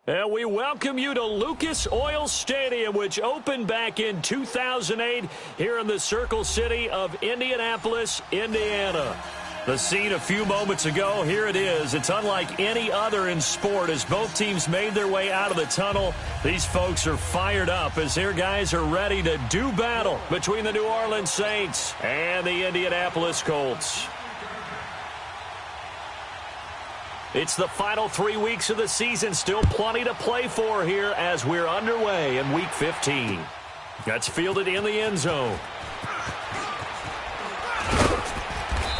And we welcome you to Lucas Oil Stadium, which opened back in 2008 here in the Circle City of Indianapolis, Indiana. The scene a few moments ago, here it is. It's unlike any other in sport as both teams made their way out of the tunnel. These folks are fired up as their guys are ready to do battle between the New Orleans Saints and the Indianapolis Colts. It's the final 3 weeks of the season. Still plenty to play for here as we're underway in Week 15. That's fielded in the end zone.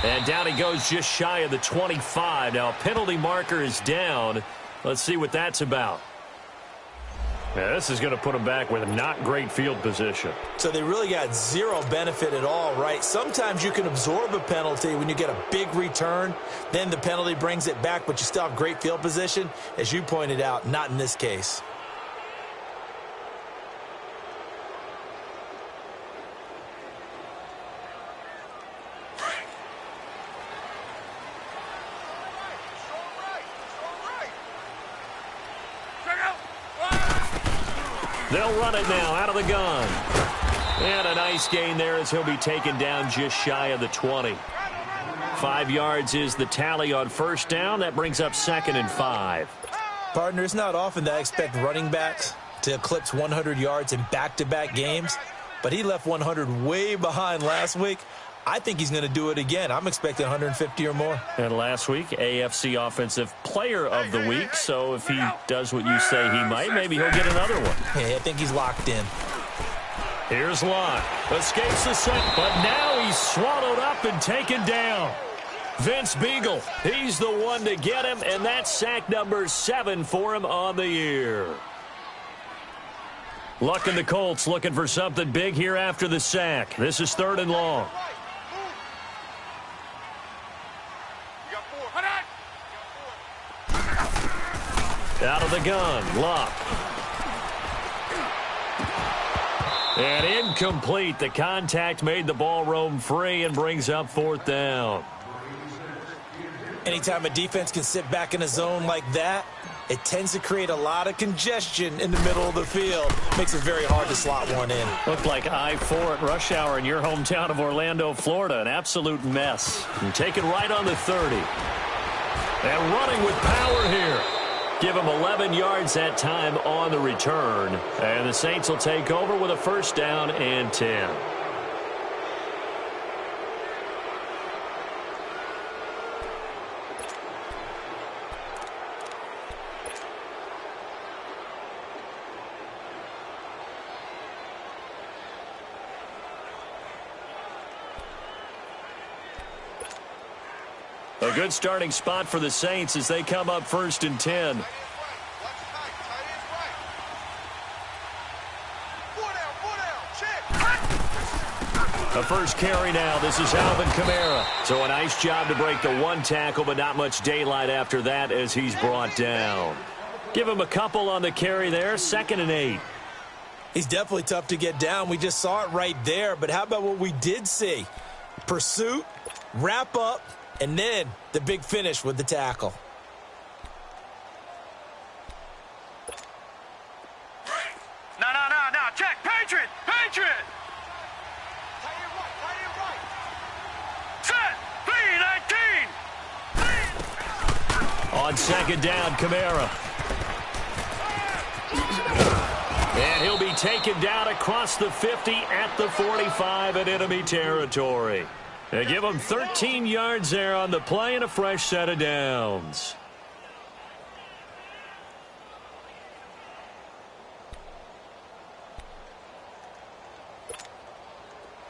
And down he goes just shy of the 25. Now, a penalty marker is down. Let's see what that's about. Yeah, this is going to put him back with not great field position. So they really got zero benefit at all, right? Sometimes you can absorb a penalty when you get a big return. Then the penalty brings it back, but you still have great field position. As you pointed out, not in this case. They'll run it now out of the gun. And a nice gain there as he'll be taken down just shy of the 20. 5 yards is the tally on first down. That brings up 2nd and 5. Partner, it's not often that I expect running backs to eclipse 100 yards in back-to-back games, but he left 100 way behind last week. I think he's going to do it again. I'm expecting 150 or more. And last week, AFC Offensive Player of the Week. So if he does what you say he might, maybe he'll get another one. Yeah, I think he's locked in. Here's Locke. Escapes the sack, but now he's swallowed up and taken down. Vince Beagle, he's the one to get him, and that's sack number 7 for him on the year. Luck and the Colts looking for something big here after the sack. This is 3rd and long. Out of the gun, Luck. And incomplete. The contact made the ball roam free and brings up 4th down. Anytime a defense can sit back in a zone like that, it tends to create a lot of congestion in the middle of the field. Makes it very hard to slot one in. Looked like I-4 at rush hour in your hometown of Orlando, Florida. An absolute mess. And taken right on the 30. And running with power here. Give him 11 yards that time on the return. And the Saints will take over with a 1st down and 10. A good starting spot for the Saints as they come up 1st and 10. A first carry now. This is Alvin Kamara. So a nice job to break the 1 tackle, but not much daylight after that as he's brought down. Give him a couple on the carry there. 2nd and 8. He's definitely tough to get down. We just saw it right there. But how about what we did see? Pursuit, wrap up, and then the big finish with the tackle. No. Check. Patriot. Set. B-19. On 2nd down, Kamara. And he'll be taken down across the 50 at the 45 in enemy territory. They give him 13 yards there on the play and a fresh set of downs.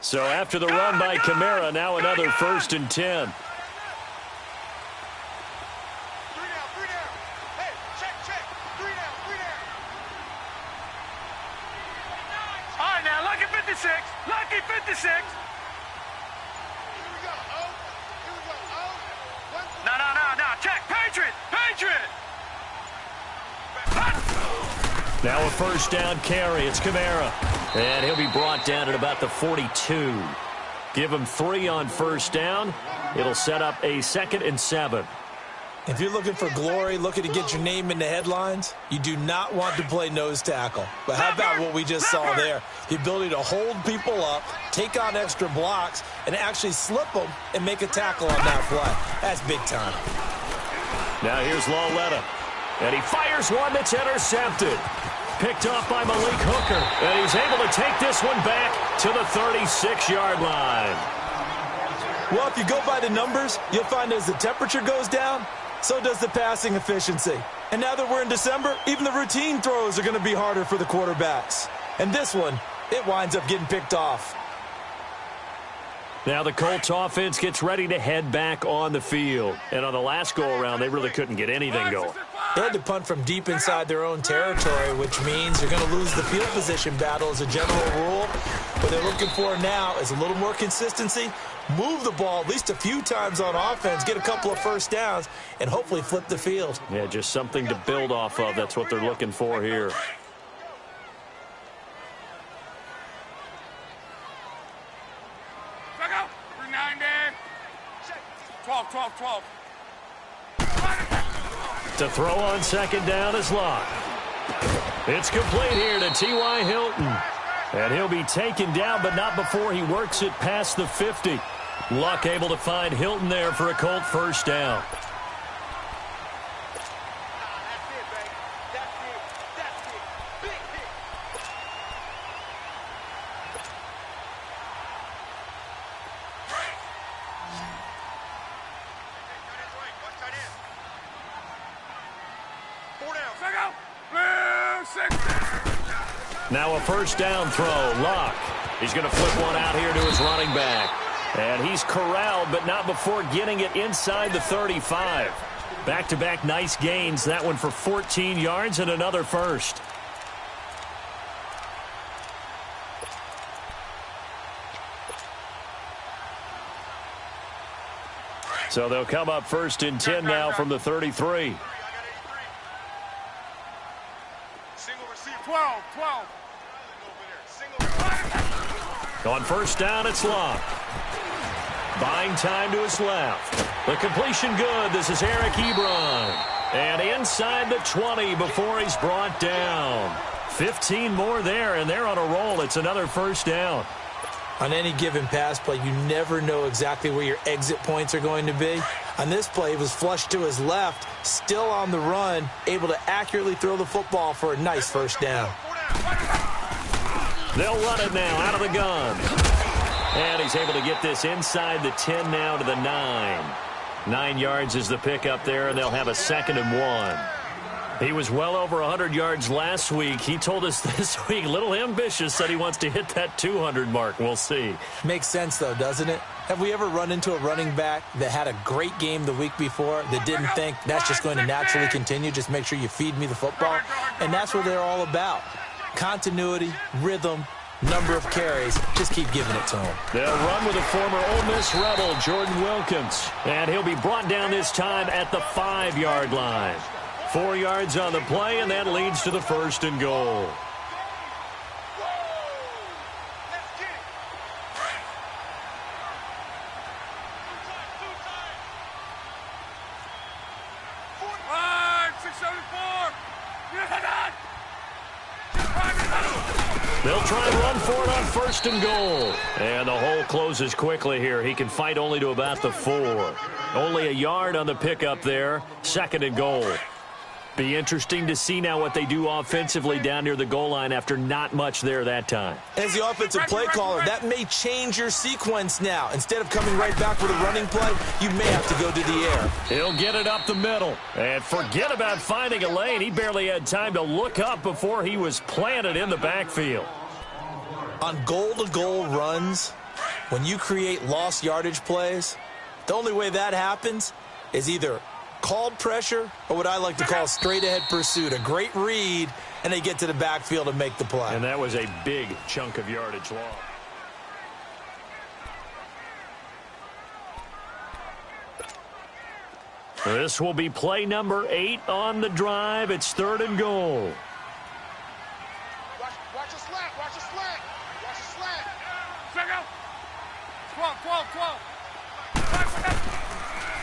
So after the run by Kamara, now another 1st and 10. Hey, check. 3 down. All right, now, lucky 56. No. Check. Patriot. Now a 1st down carry. It's Kamara. And he'll be brought down at about the 42. Give him 3 on 1st down. It'll set up a 2nd and 7. If you're looking for glory, looking to get your name in the headlines, you do not want to play nose tackle. But how about what we just saw there? The ability to hold people up, take on extra blocks, and actually slip them and make a tackle on that play. That's big time. Now here's Lauletta. And he fires one that's intercepted. Picked off by Malik Hooker. And he's able to take this one back to the 36-yard line. Well, if you go by the numbers, you'll find as the temperature goes down, so does the passing efficiency. And now that we're in December, even the routine throws are going to be harder for the quarterbacks. And this one, it winds up getting picked off. Now the Colts offense gets ready to head back on the field. And on the last go-around, they really couldn't get anything going. They had to punt from deep inside their own territory, which means they're going to lose the field position battle as a general rule. What they're looking for now is a little more consistency, move the ball at least a few times on offense, get a couple of first downs, and hopefully flip the field. Yeah, just something to build off of. That's what they're looking for here. Check out. 390. 12. To throw on second down is Locke. It's complete here to T.Y. Hilton. And he'll be taken down, but not before he works it past the 50. Luck able to find Hilton there for a Colt first down. Now a first down throw. Locke. He's going to flip one out here to his running back. And he's corralled, but not before getting it inside the 35. Back-to-back nice gains. That one for 14 yards and another first. So they'll come up first and 10 now from the 33. 12. On first down, it's Locke. Buying time to his left. The completion good. This is Eric Ebron. And inside the 20 before he's brought down. 15 more there, and they're on a roll. It's another first down. On any given pass play, you never know exactly where your exit points are going to be. On this play, he was flushed to his left, still on the run, able to accurately throw the football for a nice first down. They'll run it now out of the gun. And he's able to get this inside the 10 now to the 9. 9 yards is the pickup there, and they'll have a 2nd and 1. He was well over 100 yards last week. He told us this week, a little ambitious, said he wants to hit that 200 mark. We'll see. Makes sense, though, doesn't it? Have we ever run into a running back that had a great game the week before that didn't think that's just going to naturally continue? Just make sure you feed me the football. And that's what they're all about. Continuity, rhythm, number of carries. Just keep giving it to him. They'll run with a former Ole Miss Rebel, Jordan Wilkins. And he'll be brought down this time at the 5-yard line. 4 yards on the play, and that leads to the 1st and goal. They'll try and run for it on 1st and goal. And the hole closes quickly here. He can fight only to about the 4. Only a yard on the pickup there. 2nd and goal. Be interesting to see now what they do offensively down near the goal line after not much there that time. As the offensive play caller, that may change your sequence now. Instead of coming right back with a running play, you may have to go to the air. He'll get it up the middle. And forget about finding a lane. He barely had time to look up before he was planted in the backfield. On goal-to-goal runs, when you create lost yardage plays, the only way that happens is either called pressure or what I like to call straight-ahead pursuit. A great read, and they get to the backfield and make the play. And that was a big chunk of yardage lost. This will be play number 8 on the drive. It's 3rd and goal. Watch the slant. Watch the slant. Check out. 12.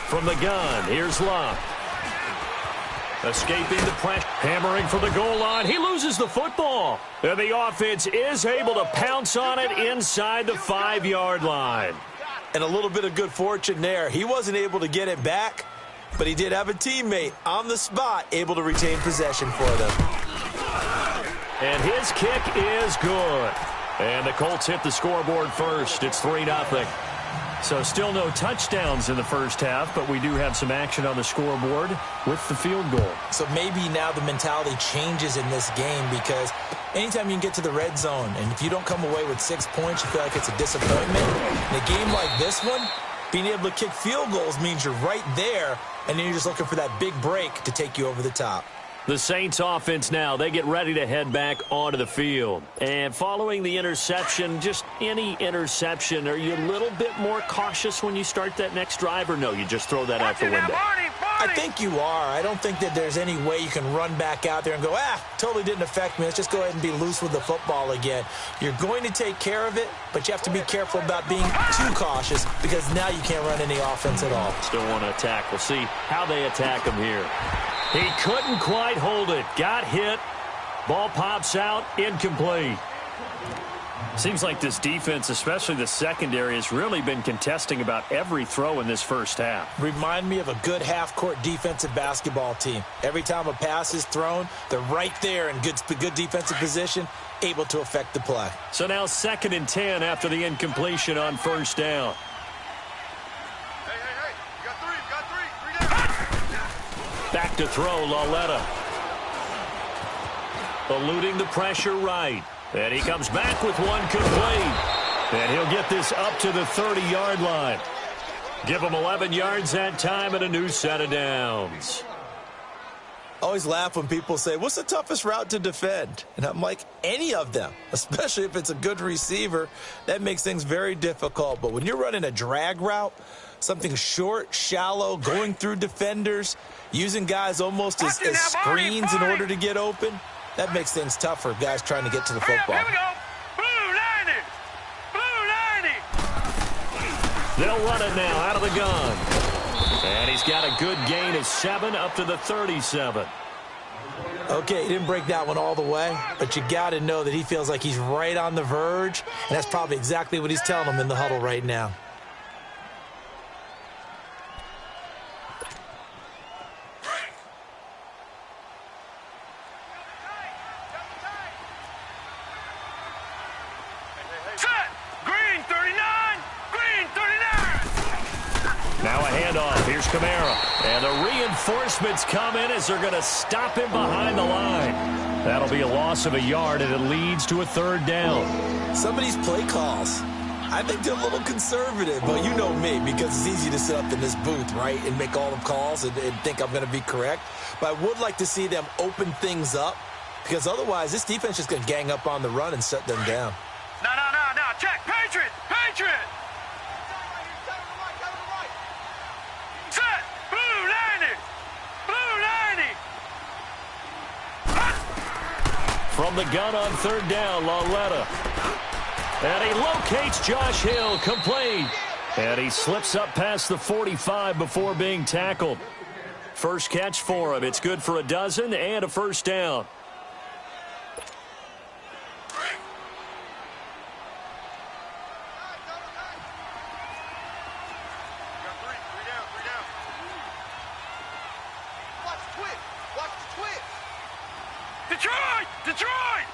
From the gun, here's Locke. Escaping the pressure, hammering for the goal line. He loses the football. And the offense is able to pounce on it inside the 5-yard line. And a little bit of good fortune there. He wasn't able to get it back, but he did have a teammate on the spot able to retain possession for them. And his kick is good. And the Colts hit the scoreboard first. It's 3-0. So still no touchdowns in the first half, but we do have some action on the scoreboard with the field goal. So maybe now the mentality changes in this game, because anytime you can get to the red zone, and if you don't come away with 6 points, you feel like it's a disappointment. In a game like this one, being able to kick field goals means you're right there, and then you're just looking for that big break to take you over the top. The Saints offense now, they get ready to head back onto the field. And following the interception, just any interception, are you a little bit more cautious when you start that next drive, or no, you just throw that out the window? I think you are. I don't think that there's any way you can run back out there and go, totally didn't affect me. Let's just go ahead and be loose with the football again. You're going to take care of it, but you have to be careful about being too cautious, because now you can't run any offense at all. Still want to attack. We'll see how they attack him here. He couldn't quite hold it. Got hit. Ball pops out. Incomplete. Seems like this defense, especially the secondary, has really been contesting about every throw in this first half. Remind me of a good half-court defensive basketball team. Every time a pass is thrown, they're right there in good defensive position, able to affect the play. So now 2nd and 10 after the incompletion on first down. Back to throw, Lauletta. Eluding the pressure right. And he comes back with one complete. And he'll get this up to the 30-yard line. Give him 11 yards that time and a new set of downs. I always laugh when people say, what's the toughest route to defend? And I'm like, any of them, especially if it's a good receiver. That makes things very difficult. But when you're running a drag route, something short, shallow, going through defenders, using guys almost as screens in order to get open, that makes things tough for guys trying to get to the football. Here we go. Blue 90. Blue 90. They'll run it now out of the gun. And he's got a good gain of 7 up to the 37. Okay, he didn't break that one all the way, but you got to know that he feels like he's right on the verge, and that's probably exactly what he's telling them in the huddle right now. Kamara. And the reinforcements come in as they're going to stop him behind the line. That'll be a loss of a yard, and it leads to a 3rd down. Some of these play calls, I think they're a little conservative, but you know me, because it's easy to sit up in this booth, right, and make all the calls and think I'm going to be correct. But I would like to see them open things up, because otherwise this defense is just going to gang up on the run and shut them down. No. Check. Patriot. Set. Blue 90. Blue 90. From the gun on 3rd down, Lauletta. And he locates Josh Hill, complete. And he slips up past the 45 before being tackled. First catch for him. It's good for a dozen and a 1st down. Detroit!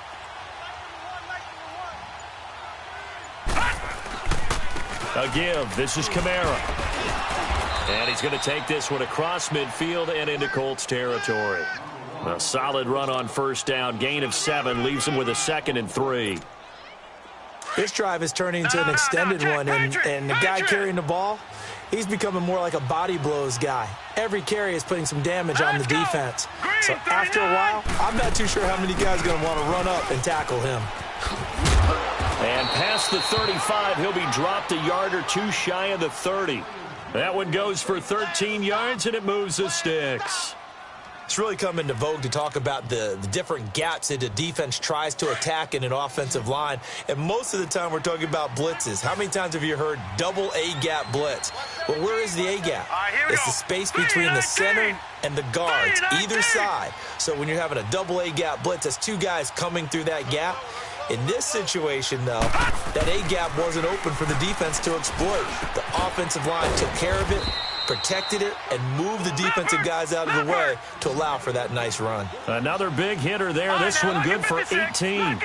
A give. This is Kamara. And he's going to take this one across midfield and into Colts territory. A solid run on 1st down. Gain of 7 leaves him with a 2nd and 3. This drive is turning into an extended one, and the guy carrying the ball, he's becoming more like a body blows guy. Every carry is putting some damage on the defense. So after a while, I'm not too sure how many guys are going to want to run up and tackle him. And past the 35, he'll be dropped a yard or 2 shy of the 30. That one goes for 13 yards, and it moves the sticks. It's really come into vogue to talk about the different gaps that the defense tries to attack in an offensive line. And most of the time we're talking about blitzes. How many times have you heard double A-gap blitz? Well, where is the A-gap? It's the space between the center and the guards, either side. So when you're having a double A-gap blitz, that's two guys coming through that gap. In this situation, though, that A-gap wasn't open for the defense to exploit. The offensive line took care of it, protected it, and moved the defensive guys out of the way to allow for that nice run. Another big hitter there. This one good for 18.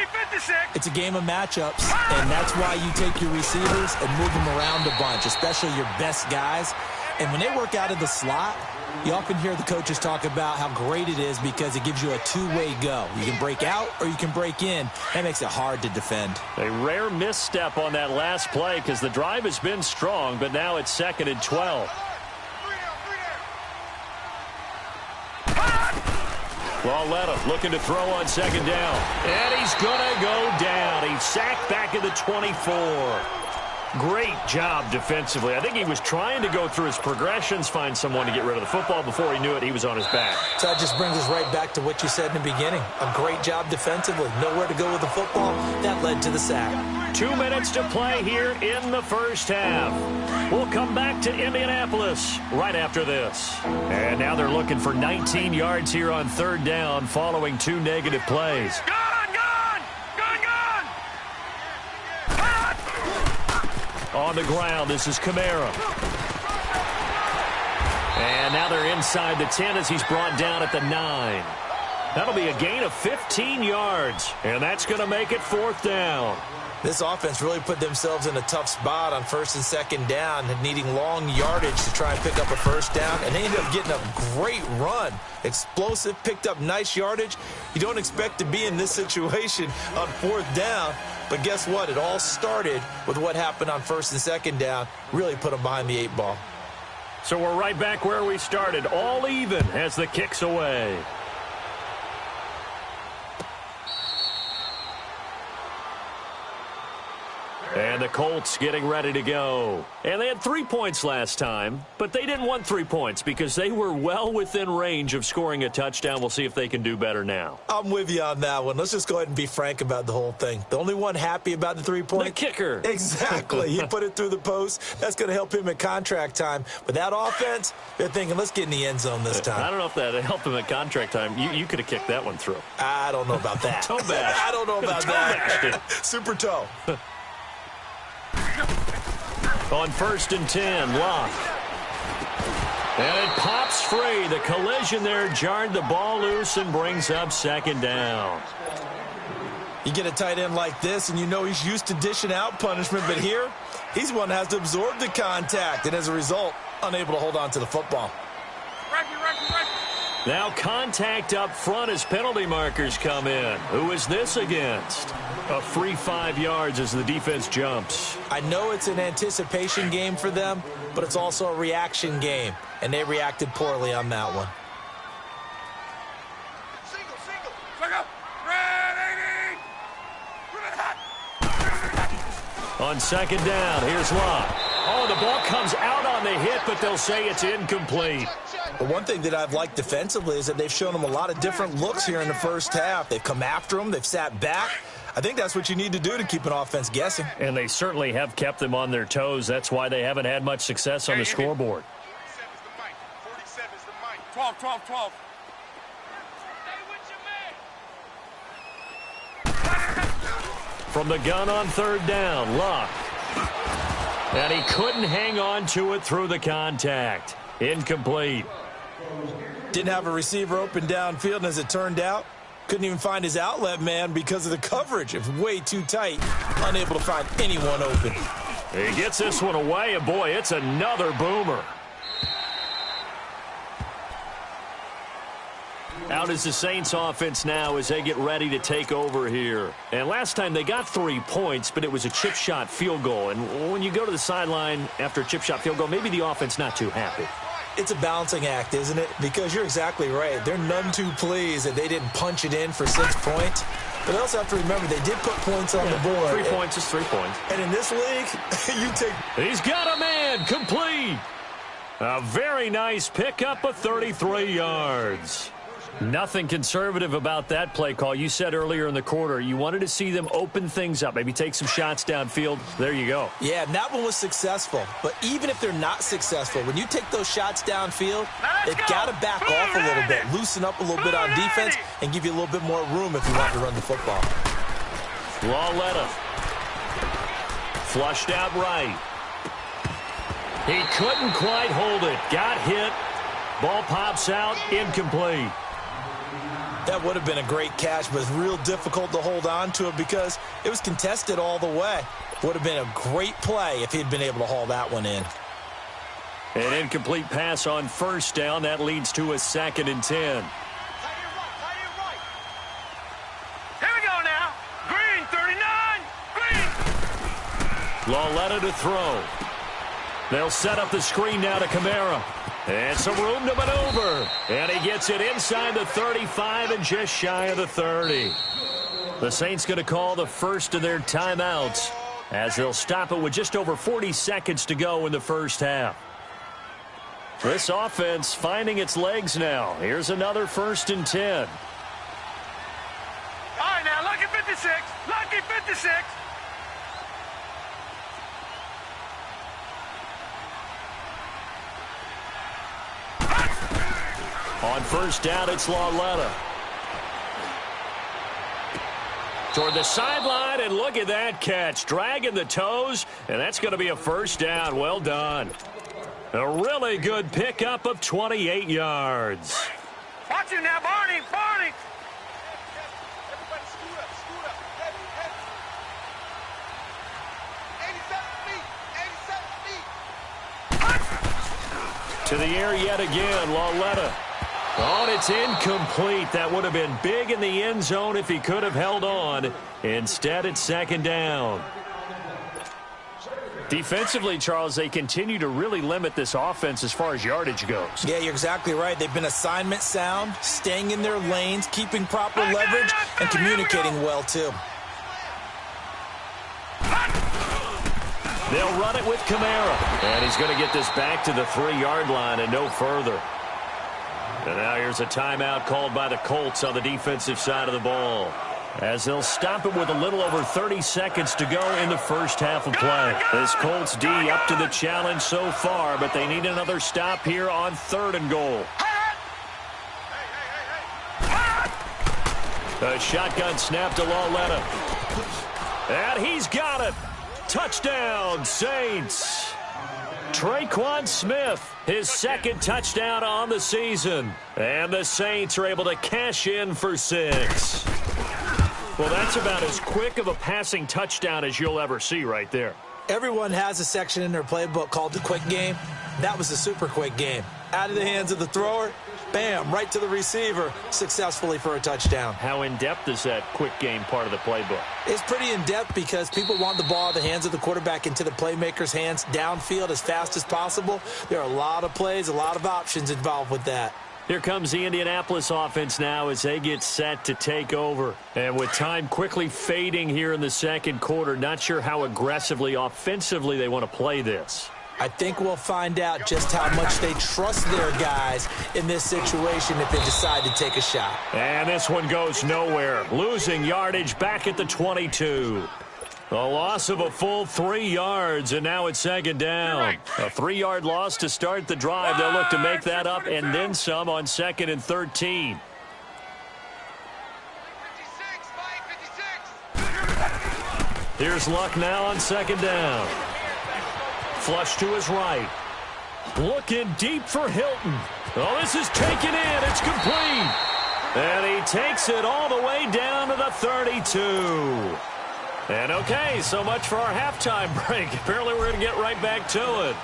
It's a game of matchups, and that's why you take your receivers and move them around a bunch, especially your best guys. And when they work out of the slot, you often hear the coaches talk about how great it is because it gives you a two-way go. You can break out or you can break in. That makes it hard to defend. A rare misstep on that last play because the drive has been strong, but now it's 2nd and 12. Lauletta looking to throw on 2nd down. And he's going to go down. He's sacked back at the 24. Great job defensively. I think he was trying to go through his progressions, find someone to get rid of the football. Before he knew it, he was on his back. So that just brings us right back to what you said in the beginning. A great job defensively. Nowhere to go with the football. That led to the sack. 2 minutes to play here in the first half. We'll come back to Indianapolis right after this. And now they're looking for 19 yards here on 3rd down following 2 negative plays. On the ground, this is Kamara. And now they're inside the 10 as he's brought down at the 9. That'll be a gain of 15 yards, and that's going to make it 4th down. This offense really put themselves in a tough spot on 1st and 2nd down, needing long yardage to try and pick up a 1st down, and they ended up getting a great run. Explosive, picked up nice yardage. You don't expect to be in this situation on 4th down, but guess what? It all started with what happened on 1st and 2nd down. Really put them behind the 8 ball. So we're right back where we started, all even as the kick's away. And the Colts getting ready to go. And they had 3 points last time, but they didn't want 3 points because they were well within range of scoring a touchdown. We'll see if they can do better now. I'm with you on that one. Let's just go ahead and be frank about the whole thing. The only one happy about the 3 points? The kicker. Exactly. He put it through the post. That's going to help him at contract time. But that offense, they're thinking, let's get in the end zone this time. I don't know if that helped him at contract time. You could have kicked that one through. I don't know about that. Toe bash. I don't know about that. Super toe. On 1st and 10, Locke. And it pops free. The collision there jarred the ball loose and brings up 2nd down. You get a tight end like this, and you know he's used to dishing out punishment, but here, he's the one that has to absorb the contact, and as a result, unable to hold on to the football. Now contact up front as penalty markers come in. Who is this against? A free 5 yards as the defense jumps. I know it's an anticipation game for them, but it's also a reaction game, and they reacted poorly on that one. On 2nd down, here's Locke. Oh, the ball comes out on the hit, but they'll say it's incomplete. But one thing that I've liked defensively is that they've shown them a lot of different looks here in the first half. They've come after them. They've sat back. I think that's what you need to do to keep an offense guessing. And they certainly have kept them on their toes. That's why they haven't had much success on the scoreboard. 12. From the gun on 3rd down, Locke. And he couldn't hang on to it through the contact. Incomplete. Didn't have a receiver open downfield, and as it turned out, couldn't even find his outlet man because of the coverage. It was way too tight. Unable to find anyone open. He gets this one away, and boy, it's another boomer. Out is the Saints offense now as they get ready to take over here. And last time they got 3 points, but it was a chip shot field goal. And when you go to the sideline after a chip shot field goal, maybe the offense not too happy. It's a balancing act, isn't it? Because you're exactly right. They're none too pleased that they didn't punch it in for 6 points. But they also have to remember they did put points on the board. 3 points is 3 points. And in this league, you take... He's got a man complete. A very nice pickup of 33 yards. Nothing conservative about that play call. You said earlier in the quarter you wanted to see them open things up, maybe take some shots downfield. There you go. Yeah, and that one was successful. But even if they're not successful, when you take those shots downfield, they've got to back off a little bit, loosen up a little bit on defense, and give you a little bit more room if you want to run the football. Lauletta. Flushed out right. He couldn't quite hold it. Got hit. Ball pops out. Incomplete. That would have been a great catch, but it's real difficult to hold on to it because it was contested all the way. Would have been a great play if he'd been able to haul that one in. An incomplete pass on first down. That leads to a 2nd and 10. Here we go now. Green, 39. Green. Lauletta to throw. They'll set up the screen now to Kamara. And some room to maneuver. And he gets it inside the 35 and just shy of the 30. The Saints going to call the first of their timeouts as they'll stop it with just over 40 seconds to go in the first half. This offense finding its legs now. Here's another 1st and 10. All right, now, lucky 56. Lucky 56. On first down, it's Lauletta. Toward the sideline, and look at that catch. Dragging the toes, and that's going to be a first down. Well done. A really good pickup of 28 yards. Watch him now, Barney. Barney. Everybody scoot up. Heavy. 87 feet. To the air yet again, Lauletta. Oh, and it's incomplete. That would have been big in the end zone if he could have held on. Instead, it's 2nd down. Defensively, Charles, they continue to really limit this offense as far as yardage goes. Yeah, you're exactly right. They've been assignment sound, staying in their lanes, keeping proper leverage, and communicating well, too. They'll run it with Kamara. And he's going to get this back to the 3-yard line and no further. And now here's a timeout called by the Colts on the defensive side of the ball, as they'll stop it with a little over 30 seconds to go in the first half of play. This Colts D up to the challenge so far, but they need another stop here on 3rd and goal. A shotgun snap to Lauletta. And he's got it. Touchdown, Saints. Traquan Smith, his 2nd touchdown on the season. And the Saints are able to cash in for 6. Well, that's about as quick of a passing touchdown as you'll ever see right there. Everyone has a section in their playbook called the quick game. That was a super quick game. Out of the hands of the thrower, bam, right to the receiver, successfully for a touchdown. How in-depth is that quick game part of the playbook? It's pretty in-depth because people want the ball out of the hands of the quarterback into the playmaker's hands downfield as fast as possible. There are a lot of plays, a lot of options involved with that. Here comes the Indianapolis offense now as they get set to take over. And with time quickly fading here in the 2nd quarter, not sure how aggressively, offensively they want to play this. I think we'll find out just how much they trust their guys in this situation if they decide to take a shot. And this one goes nowhere. Losing yardage back at the 22. A loss of a full 3 yards, and now it's 2nd down. A 3-yard loss to start the drive. They'll look to make that up and then some on 2nd and 13. 56. Here's Luck now on 2nd down. Flush to his right. Looking deep for Hilton. Oh, this is taken in. It's complete. And he takes it all the way down to the 32. And okay, so much for our halftime break. Apparently we're going to get right back to it.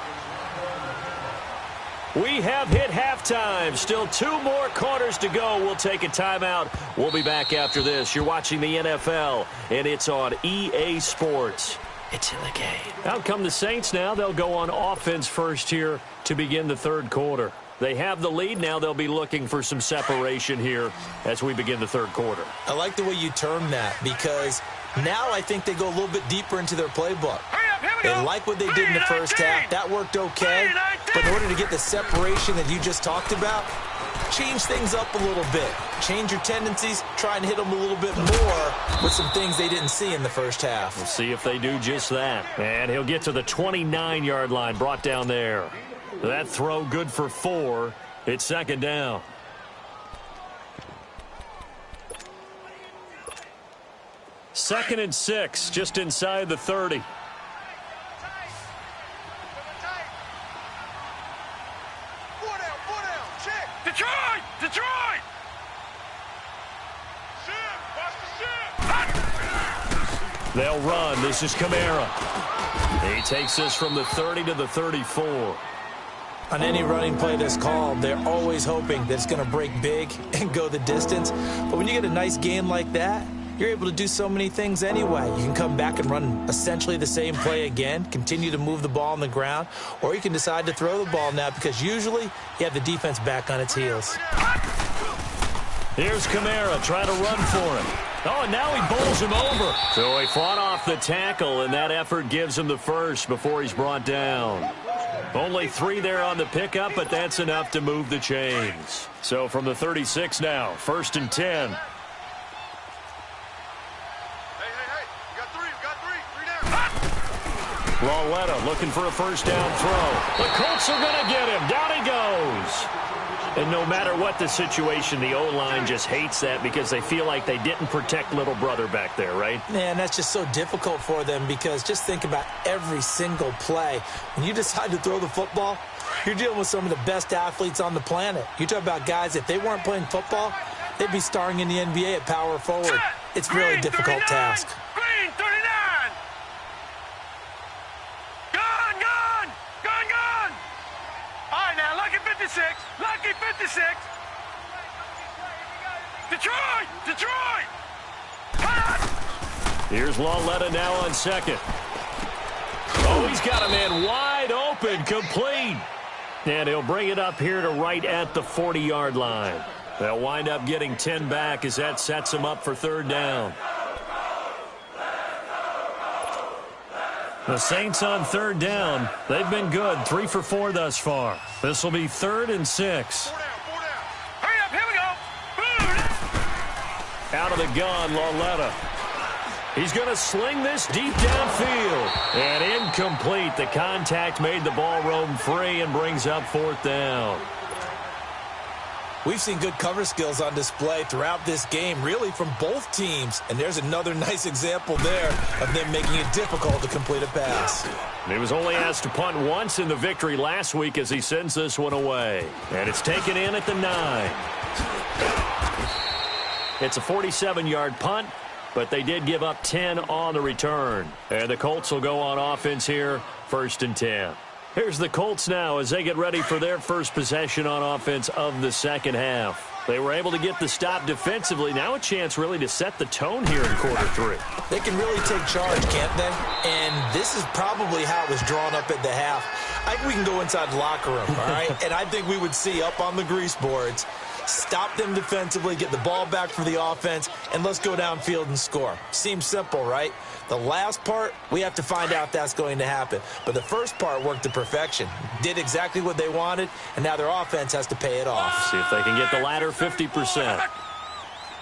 We have hit halftime. Still 2 more quarters to go. We'll take a timeout. We'll be back after this. You're watching the NFL, and it's on EA Sports. It's in the game. Out come the Saints now. They'll go on offense first here to begin the 3rd quarter. They have the lead. Now they'll be looking for some separation here as we begin the 3rd quarter. I like the way you term that because now I think they go a little bit deeper into their playbook. They like what they did in the first half. That worked okay. But in order to get the separation that you just talked about, change things up a little bit. Change your tendencies, try and hit them a little bit more with some things they didn't see in the first half. We'll see if they do just that. And he'll get to the 29-yard line, brought down there. That throw good for 4. It's second down. Second and 6, just inside the 30. Detroit! Detroit! They'll run. This is Kamara. He takes this from the 30 to the 34. On any running play that's called, they're always hoping that it's going to break big and go the distance. But when you get a nice gain like that, you're able to do so many things anyway. You can come back and run essentially the same play again, continue to move the ball on the ground, or you can decide to throw the ball now because usually you have the defense back on its heels. Here's Kamara trying to run for him. Oh, and now he bowls him over. So he fought off the tackle, and that effort gives him the first before he's brought down. Only 3 there on the pickup, but that's enough to move the chains. So from the 36 now, 1st and 10. Lauletta looking for a first down throw. The Colts are going to get him. Down he goes. And no matter what the situation, the O-line just hates that because they feel like they didn't protect little brother back there, right? Man, that's just so difficult for them because just think about every single play. When you decide to throw the football, you're dealing with some of the best athletes on the planet. You talk about guys, if they weren't playing football, they'd be starring in the NBA at power forward. It's really a difficult task. Green, 39! Gone! All right, now, lucky 56. Lucky 56. Detroit! Here's Lauletta now on second. Oh, he's got a man wide open, complete. And he'll bring it up here to right at the 40-yard line. They'll wind up getting 10 back as that sets them up for 3rd down. The Saints on 3rd down. They've been good, 3 for 4 thus far. This will be 3rd and 6. Hurry up, here we go. Boom. Out of the gun, Lauletta. He's going to sling this deep downfield. And incomplete. The contact made the ball roam free and brings up 4th down. We've seen good cover skills on display throughout this game, really from both teams. And there's another nice example there of them making it difficult to complete a pass. He was only asked to punt once in the victory last week as he sends this one away. And it's taken in at the 9. It's a 47-yard punt, but they did give up 10 on the return. And the Colts will go on offense here, 1st and 10. Here's the Colts now as they get ready for their first possession on offense of the second half. They were able to get the stop defensively. Now a chance really to set the tone here in quarter 3. They can really take charge, can't they? And this is probably how it was drawn up at the half. I think we can go inside the locker room, all right? And I think we would see up on the grease boards, stop them defensively, get the ball back for the offense, and let's go downfield and score. Seems simple, right? The last part, we have to find out if that's going to happen. But the first part worked to perfection. Did exactly what they wanted, and now their offense has to pay it off. See if they can get the latter 50%.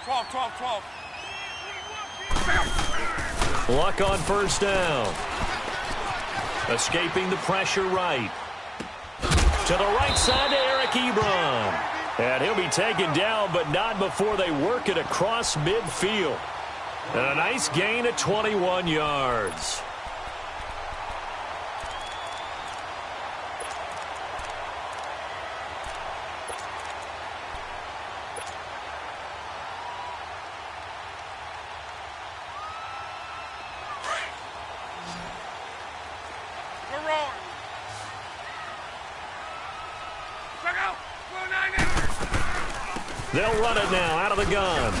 12. Luck on first down. Escaping the pressure right. To the right side to Eric Ebron. And he'll be taken down, but not before they work it across midfield. And a nice gain of 21 yards. They'll run it now out of the gun.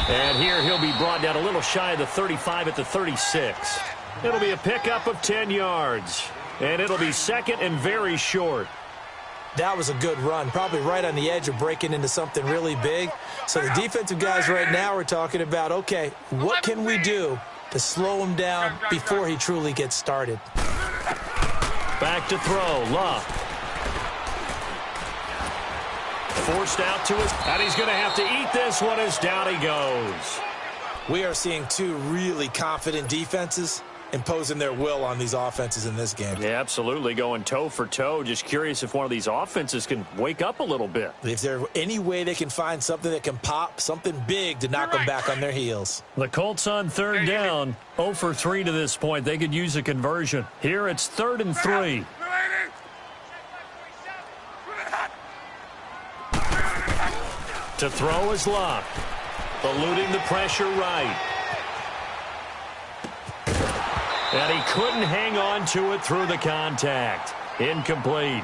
And here he'll be brought down a little shy of the 35 at the 36. It'll be a pickup of 10 yards. And it'll be second and very short. That was a good run, probably right on the edge of breaking into something really big. So the defensive guys right now are talking about, okay, what can we do to slow him down before he truly gets started? Back to throw, Luck. forced out to us, and he's going to have to eat this one as down he goes. We are seeing two really confident defenses imposing their will on these offenses in this game. Yeah, absolutely, going toe for toe. Just curious if one of these offenses can wake up a little bit. Is there any way they can find something that can pop, something big to knock them back on their heels? The Colts on third down, 0 for 3 to this point. They could use a conversion. Here it's 3rd and 3. To throw is Locke, eluding the pressure right. And he couldn't hang on to it through the contact. Incomplete.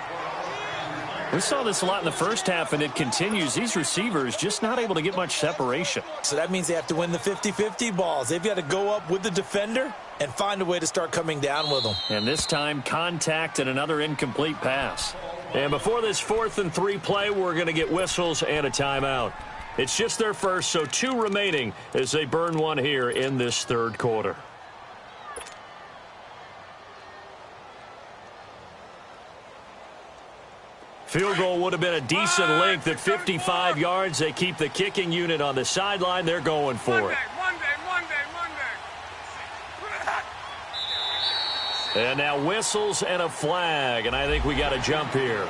We saw this a lot in the first half, and it continues. These receivers just not able to get much separation. So that means they have to win the 50-50 balls. They've got to go up with the defender and find a way to start coming down with them. And this time, contact and another incomplete pass. And before this 4th and 3 play, we're going to get whistles and a timeout. It's just their first, so 2 remaining as they burn one here in this 3rd quarter. Field goal would have been a decent length at 55 yards. They keep the kicking unit on the sideline. They're going for it. And now whistles and a flag, and I think we got to jump here.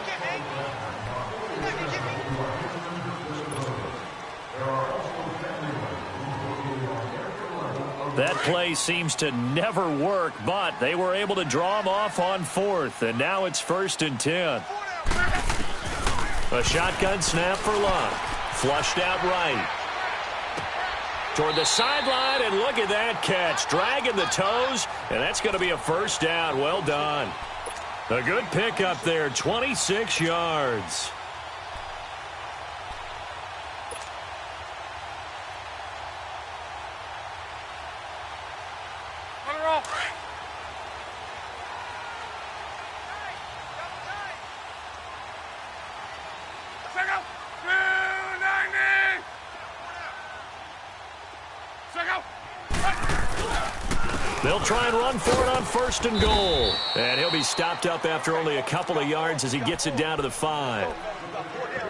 That play seems to never work, but they were able to draw him off on 4th, and now it's 1st and 10. A shotgun snap for Locke. Flushed out right. Toward the sideline, and look at that catch. Dragging the toes, and that's going to be a 1st down. Well done. A good pickup there, 26 yards. They'll try and run for it on 1st and goal. And he'll be stopped up after only a couple of yards as he gets it down to the 5.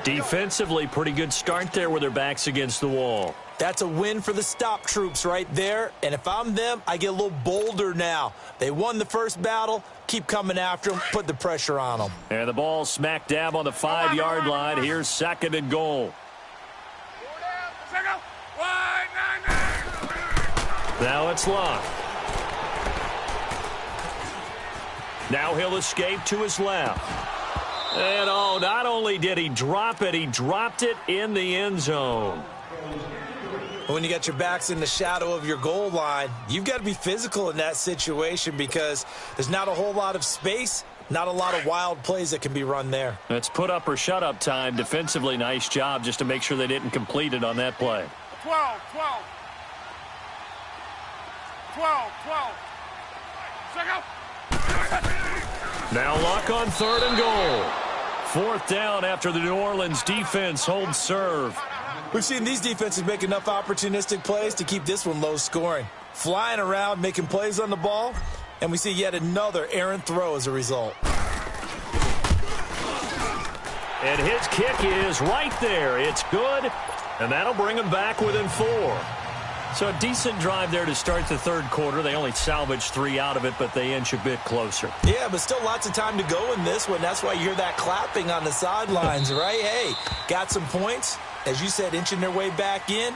Defensively, pretty good start there with their backs against the wall. That's a win for the stop troops right there. And if I'm them, I get a little bolder now. They won the first battle. Keep coming after them. Put the pressure on them. And the ball smack dab on the 5-yard line. Here's 2nd and goal. Now it's Locke. Now he'll escape to his left. And, oh, not only did he drop it, he dropped it in the end zone. When you got your backs in the shadow of your goal line, you've got to be physical in that situation because there's not a whole lot of space, not a lot of wild plays that can be run there. It's put up or shut up time. Defensively, nice job just to make sure they didn't complete it on that play. 12. Now Locke on 3rd and goal. 4th down after the New Orleans defense holds serve. We've seen these defenses make enough opportunistic plays to keep this one low scoring. Flying around, making plays on the ball, and we see yet another errant throw as a result. And his kick is right there. It's good, and that'll bring him back within 4. So a decent drive there to start the 3rd quarter. They only salvaged 3 out of it, but they inch a bit closer. Yeah, but still lots of time to go in this one. That's why you hear that clapping on the sidelines, right? Hey, got some points. As you said, inching their way back in.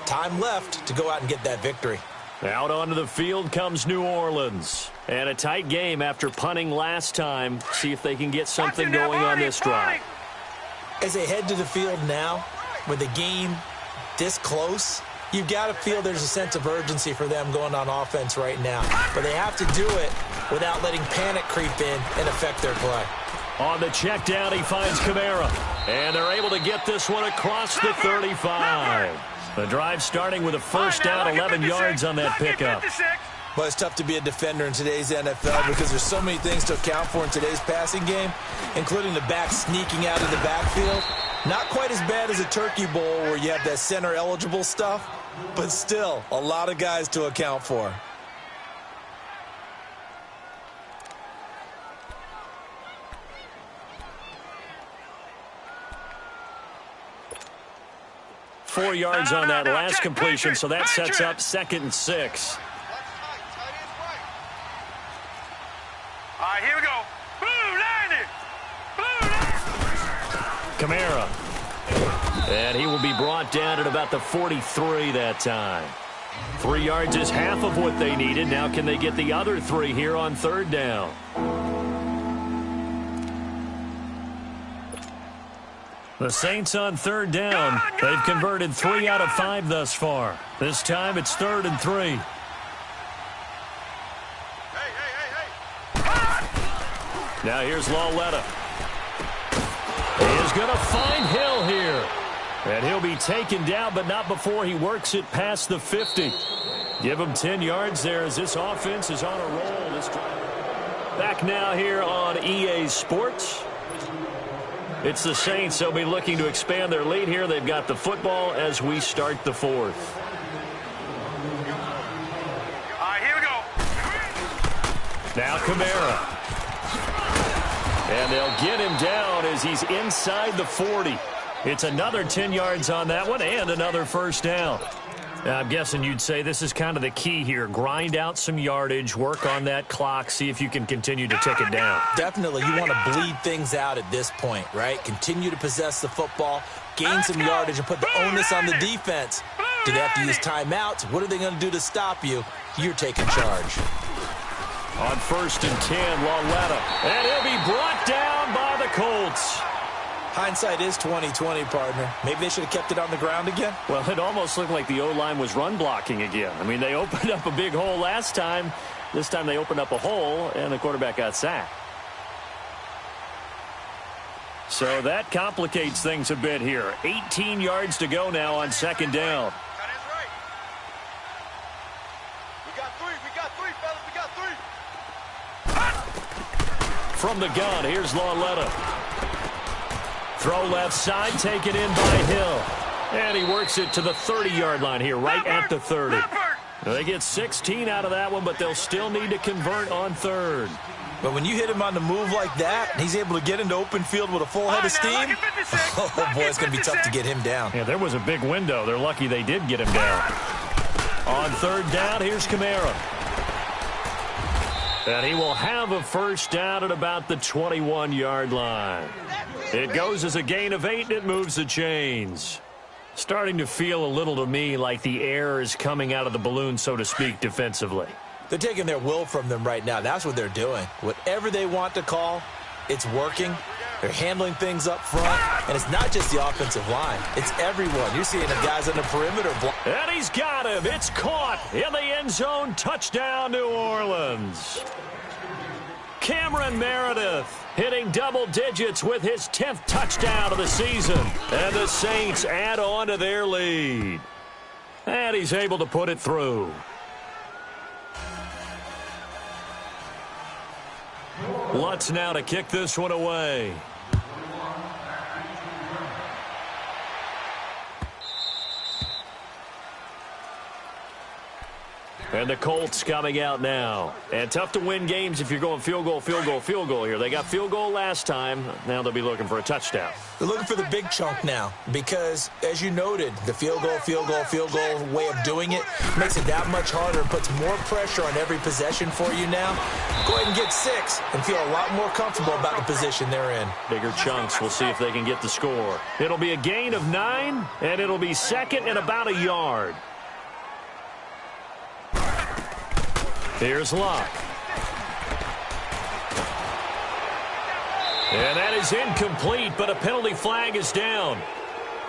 Time left to go out and get that victory. Out onto the field comes New Orleans. And a tight game after punting last time. See if they can get something going on this drive. As they head to the field now, with the game this close, you've got to feel there's a sense of urgency for them going on offense right now. But they have to do it without letting panic creep in and affect their play. On the check down, he finds Kamara. And they're able to get this one across the 35. The drive starting with a 1st down, 11 yards on that pickup. But it's tough to be a defender in today's NFL because there's so many things to account for in today's passing game, including the back sneaking out of the backfield. Not quite as bad as a turkey bowl where you have that center eligible stuff, but still a lot of guys to account for. 4 yards on that last completion, so that sets up 2nd and 6. All right, here we go. Blue 90. Blue 90. Kamara. And he will be brought down at about the 43 that time. 3 yards is half of what they needed. Now can they get the other 3 here on 3rd down? The Saints on 3rd down. They've converted 3 out of 5 thus far. This time it's 3rd and 3. Now here's Lawletta. He is going to find Hill here. And he'll be taken down, but not before he works it past the 50. Give him 10 yards there as this offense is on a roll. Back now here on EA Sports. It's the Saints. They'll be looking to expand their lead here. They've got the football as we start the 4th. All right, here we go. Now Kamara. And they'll get him down as he's inside the 40. It's another 10 yards on that one and another 1st down. Now, I'm guessing you'd say this is kind of the key here. Grind out some yardage, work on that clock, see if you can continue to tick it down. Definitely, you want to bleed things out at this point, right? Continue to possess the football, gain some yardage, and put the onus on the defense. Do they have to use timeouts? What are they going to do to stop you? You're taking charge. On 1st and 10, Lawletta. And he'll be brought down by the Colts. Hindsight is 20/20, partner. Maybe they should have kept it on the ground again. Well, it almost looked like the O-line was run blocking again. I mean, they opened up a big hole last time. This time they opened up a hole, and the quarterback got sacked. So that complicates things a bit here. 18 yards to go now on 2nd down. From the gun, here's Lawletta. Throw left side, taken in by Hill. And he works it to the 30-yard line here, right at the 30. They get 16 out of that one, but they'll still need to convert on 3rd. But when you hit him on the move like that, and he's able to get into open field with a full head of steam, oh, boy, it's going to be tough to get him down. Yeah, there was a big window. They're lucky they did get him down. On 3rd down, here's Kamara. And he will have a 1st down at about the 21-yard line. It goes as a gain of 8, and it moves the chains. Starting to feel a little to me like the air is coming out of the balloon, so to speak, defensively. They're taking their will from them right now. That's what they're doing. Whatever they want to call, it's working. They're handling things up front. And it's not just the offensive line. It's everyone. You're seeing the guys on the perimeter block. And he's got him. It's caught in the end zone. Touchdown, New Orleans. Cameron Meredith hitting double digits with his 10th touchdown of the season. And the Saints add on to their lead. And he's able to put it through. Lutz now to kick this one away. And the Colts coming out now. And tough to win games if you're going field goal, field goal, field goal here. They got field goal last time. Now they'll be looking for a touchdown. They're looking for the big chunk now because, as you noted, the field goal way of doing it makes it that much harder and puts more pressure on every possession for you now. Go ahead and get 6 and feel a lot more comfortable about the position they're in. Bigger chunks. We'll see if they can get the score. It'll be a gain of 9, and it'll be 2nd and about a yard. Here's Locke. And that is incomplete, but a penalty flag is down.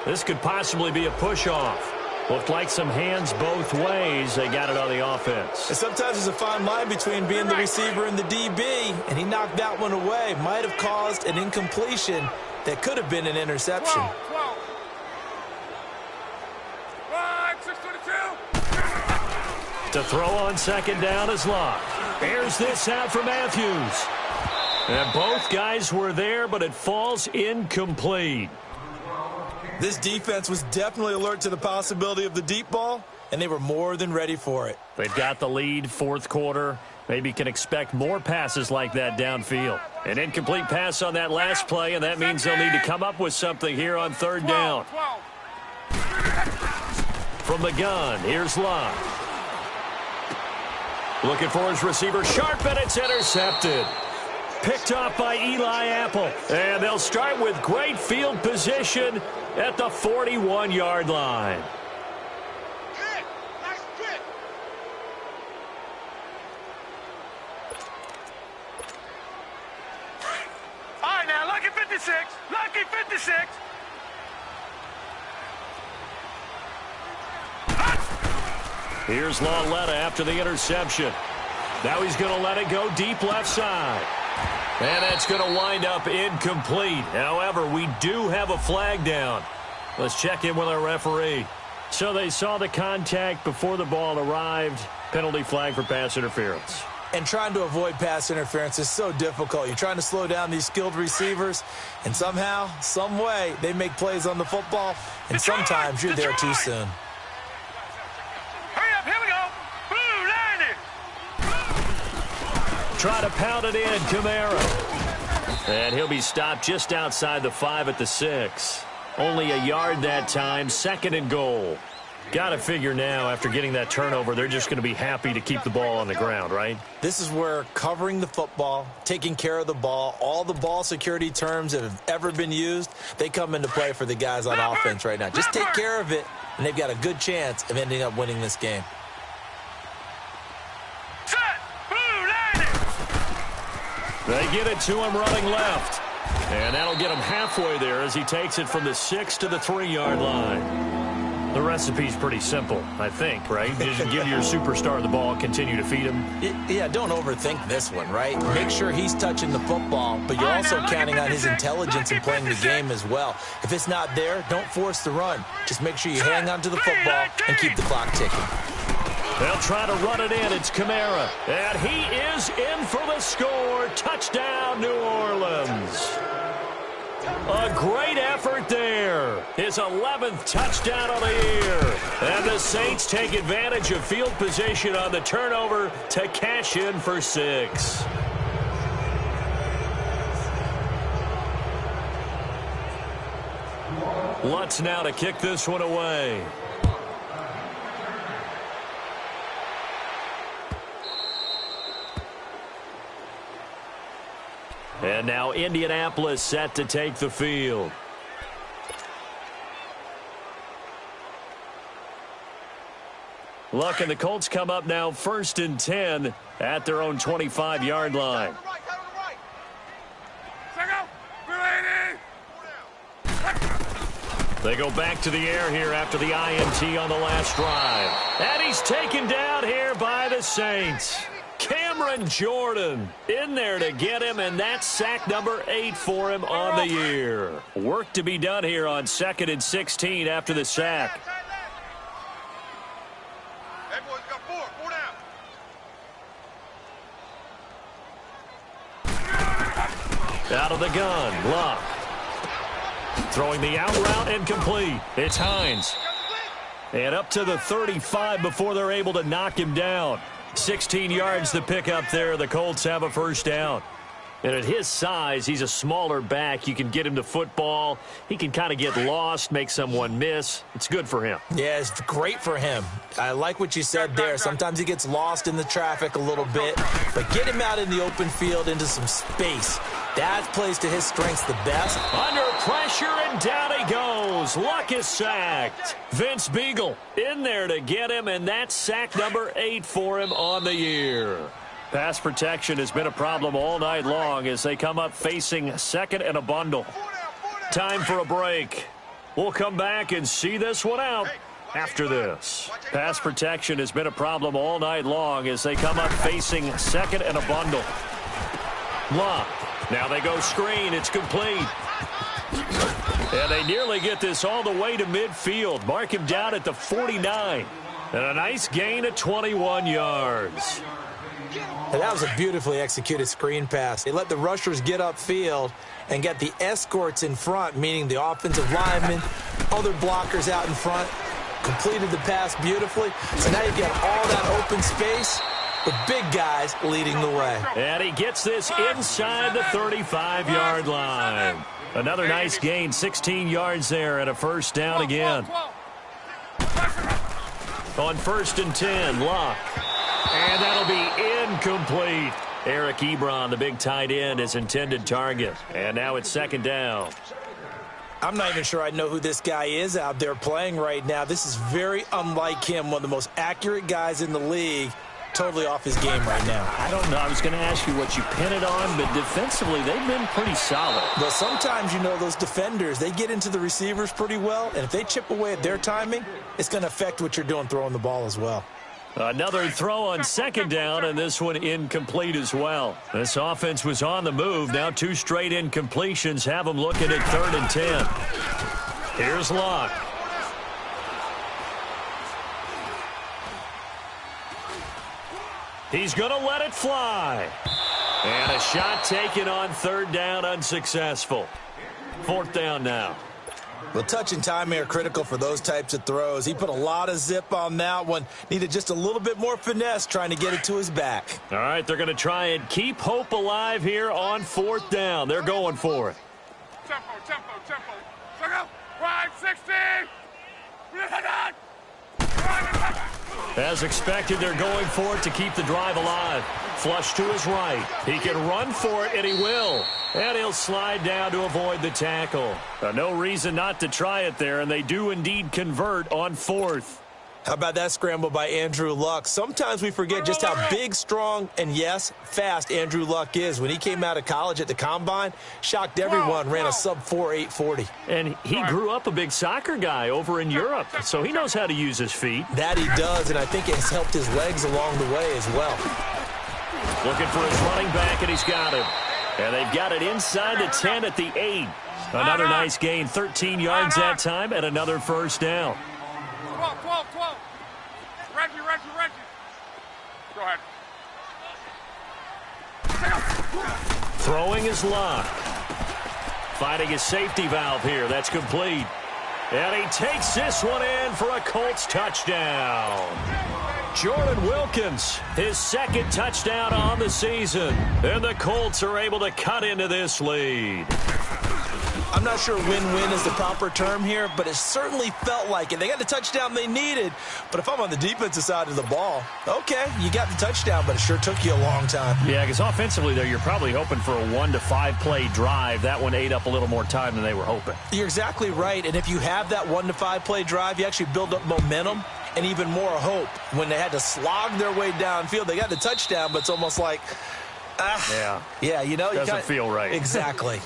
This could possibly be a push-off. Looked like some hands both ways. They got it on the offense. And sometimes there's a fine line between being the receiver and the DB, and he knocked that one away. Might have caused an incompletion that could have been an interception. 12. 622. To throw on 2nd down is Locke. Airs this out for Matthews. And both guys were there, but it falls incomplete. This defense was definitely alert to the possibility of the deep ball, and they were more than ready for it. They've got the lead, 4th quarter. Maybe can expect more passes like that downfield. An incomplete pass on that last play, and that means they'll need to come up with something here on 3rd down. 12. From the gun, here's Love. Looking for his receiver, sharp, and it's intercepted. Picked off by Eli Apple. And they'll start with great field position at the 41-yard line. All right, now, lucky 56. Lucky 56. Here's Lauletta after the interception. Now he's going to let it go deep left side. And that's going to wind up incomplete. However, we do have a flag down. Let's check in with our referee. So they saw the contact before the ball arrived. Penalty flag for pass interference. And trying to avoid pass interference is so difficult. You're trying to slow down these skilled receivers, and somehow, some way, they make plays on the football, and sometimes you're there too soon. Hurry up, here we go. Blue, 90. Try to pound it in, Kamara. And he'll be stopped just outside the 5 at the 6. Only a yard that time, 2nd and goal. Got to figure now, after getting that turnover, they're just going to be happy to keep the ball on the ground, right? This is where covering the football, taking care of the ball, all the ball security terms that have ever been used, they come into play for the guys on offense right now. Just take care of it, and they've got a good chance of ending up winning this game. Set. Blue, 90. They get it to him running left. And that'll get him halfway there as he takes it from the 6 to the 3-yard line. The recipe's pretty simple, I think, right? Just give your superstar the ball, continue to feed him. Yeah, don't overthink this one, right? Make sure he's touching the football, but you're also counting on his intelligence in playing the game as well. If it's not there, don't force the run. Just make sure you hang on to the football and keep the clock ticking. They'll try to run it in. It's Kamara. And he is in for the score. Touchdown, New Orleans. A great effort there. His 11th touchdown of the year. And the Saints take advantage of field position on the turnover to cash in for 6. Lutz now to kick this one away. And now Indianapolis set to take the field. Luck and the Colts come up now 1st and 10 at their own 25-yard line. They go back to the air here after the INT on the last drive. And he's taken down here by the Saints. Cameron Jordan in there to get him, and that's sack number 8 for him on the year. Work to be done here on 2nd and 16 after the sack. Hey, boys, got 4 down. Out of the gun, Luck. Throwing the out route and complete. It's Hines. And up to the 35 before they're able to knock him down. 16 yards to pick up there. The Colts have a first down. And at his size, he's a smaller back. You can get him to football. He can kind of get lost, make someone miss. It's good for him. Yeah, it's great for him. I like what you said there. Sometimes he gets lost in the traffic a little bit, but get him out in the open field into some space. That plays to his strengths the best. Under pressure, and down he goes. Luck is sacked. Vince Beagle in there to get him, and that's sack number 8 for him on the year. Pass protection has been a problem all night long as they come up facing 2nd and a bundle. Time for a break. We'll come back and see this one out after this. Pass protection has been a problem all night long as they come up facing 2nd and a bundle. Luck. Now they go screen. It's complete. And they nearly get this all the way to midfield. Mark him down at the 49. And a nice gain of 21 yards. And that was a beautifully executed screen pass. They let the rushers get upfield and get the escorts in front, meaning the offensive linemen, other blockers out in front, completed the pass beautifully. So now you've got all that open space with big guys leading the way. And he gets this inside the 35-yard line. Another nice gain, 16 yards there, and a first down again. On 1st and 10, Luck. And that'll be incomplete. Eric Ebron, the big tight end, his intended target. And now it's 2nd down. I'm not even sure I know who this guy is out there playing right now. This is very unlike him, one of the most accurate guys in the league. Totally off his game right now. I don't know. I was going to ask you what you pin it on, but defensively, they've been pretty solid. Well, sometimes, you know, those defenders, they get into the receivers pretty well, and if they chip away at their timing, it's going to affect what you're doing throwing the ball as well. Another throw on 2nd down, and this one incomplete as well. This offense was on the move. Now 2 straight incompletions have them looking at 3rd and 10. Here's Luck. He's going to let it fly. And a shot taken on 3rd down, unsuccessful. 4th down now. Well, touch and timing are critical for those types of throws. He put a lot of zip on that one. Needed just a little bit more finesse trying to get it to his back. All right, they're going to try and keep hope alive here on 4th down. They're going for it. Tempo, tempo, tempo. Look out. 560. As expected, they're going for it to keep the drive alive. Flush to his right. He can run for it, and he will. And he'll slide down to avoid the tackle. No reason not to try it there, and they do indeed convert on 4th. How about that scramble by Andrew Luck? Sometimes we forget just how big, strong, and, yes, fast Andrew Luck is. When he came out of college at the Combine, shocked everyone, ran a sub-4 840. And he grew up a big soccer guy over in Europe, so he knows how to use his feet. That he does, and I think it has helped his legs along the way as well. Looking for his running back, and he's got him. And they've got it inside the 10 at the 8. Another nice gain, 13 yards that time, and another 1st down. 12. Reggie. Go ahead. Throwing his Luck. Finding his safety valve here. That's complete. And he takes this one in for a Colts touchdown. Jordan Wilkins, his 2nd touchdown on the season. And the Colts are able to cut into this lead. I'm not sure win-win is the proper term here, but it certainly felt like it. They got the touchdown they needed, but if I'm on the defensive side of the ball, okay, you got the touchdown, but it sure took you a long time. Yeah, because offensively, though, you're probably hoping for a 1 to 5 play drive. That one ate up a little more time than they were hoping. You're exactly right, and if you have that 1 to 5 play drive, you actually build up momentum and even more hope. When they had to slog their way downfield, they got the touchdown, but it's almost like, yeah, you know. Doesn't feel right. Exactly.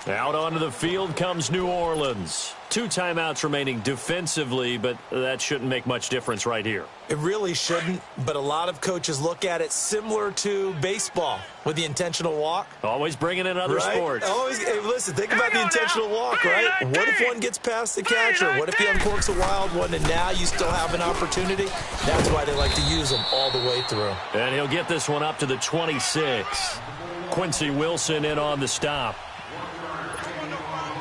Out onto the field comes New Orleans. 2 timeouts remaining defensively, but that shouldn't make much difference right here. It really shouldn't, but a lot of coaches look at it similar to baseball with the intentional walk. Always bringing in other sports. Always, hey, listen, think about the intentional walk, right? What if one gets past the catcher? What if he uncorks a wild one and now you still have an opportunity? That's why they like to use them all the way through. And he'll get this one up to the 26. Quincy Wilson in on the stop.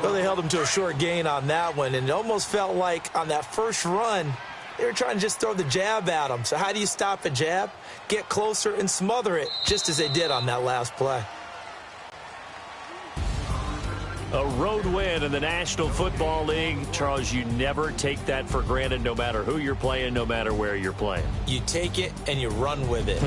Well, they held him to a short gain on that one, and it almost felt like on that first run, they were trying to just throw the jab at him. So how do you stop a jab? Get closer and smother it, just as they did on that last play. A road win in the National Football League. Charles, you never take that for granted no matter who you're playing, no matter where you're playing. You take it and you run with it.